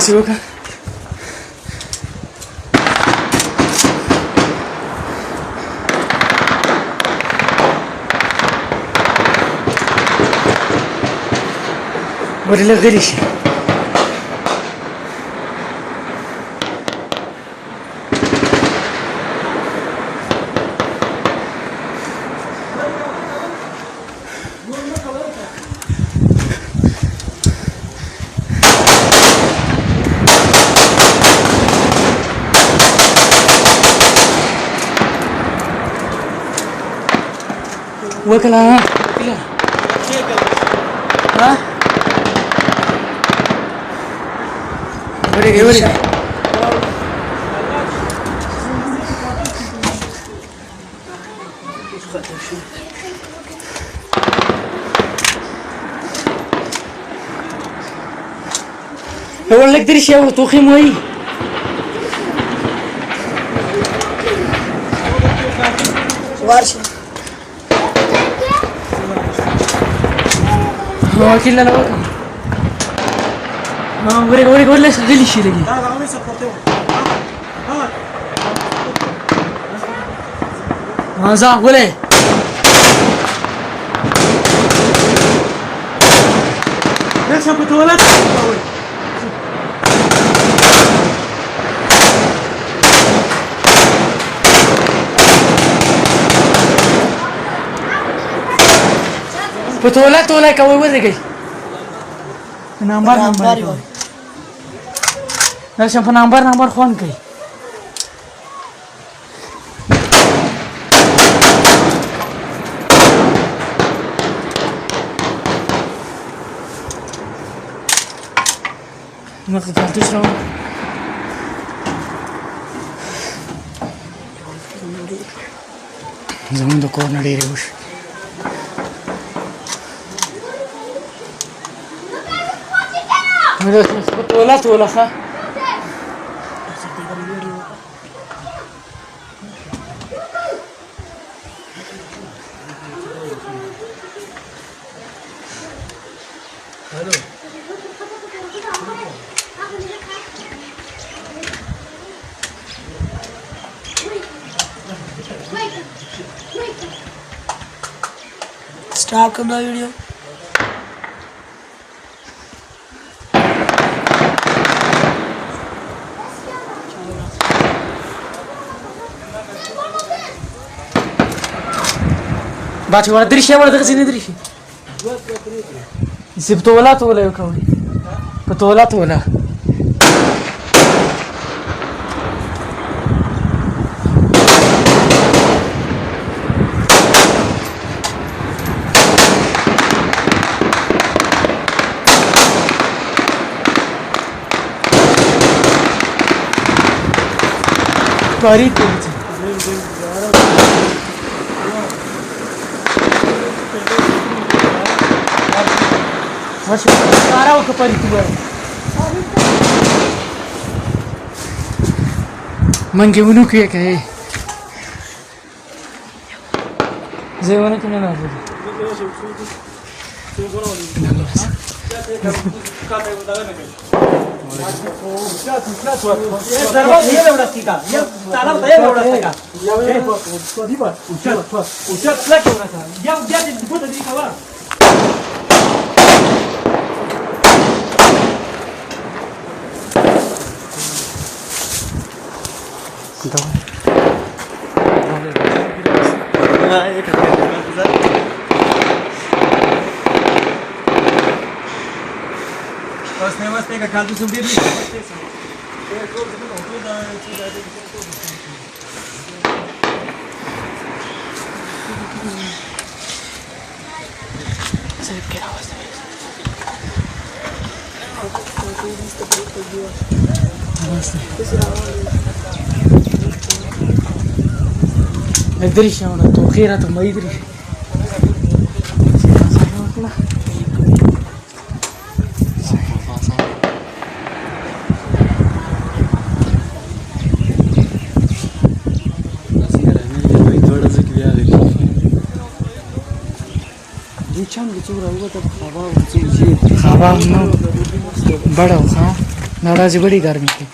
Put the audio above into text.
داسې وکړه ورې لږ غلي شي وکړه ها ورېږه ورېږه ور لږ درې شي او توخې مو وایي ورشه وکیل لاله وکړه ورېږه ورېږه ورله غلي شي لږې ځه ولې Deixa pro toalete. په توالت ولا کوي ودرېږئ نمبر راشه په نمبر خوان کوي مخه کارتوس راوړه زموږ د کور نه ډېرې وشي توالت ولا ښه स्टार्ट कर दो वीडियो باچ ور درې شي ور دغه سینې درې شي سب توالت ولا یو کوي په توالت ولا کاری کوي ماشي کارا وکړی ته منګه ونو کې کوي زيونه کې نه راځي Você pega a casa do zumbi. ادري شو انا تو خيرات ما يدري خبر نو بڑا خان नाराजी बड़ी गर्मी की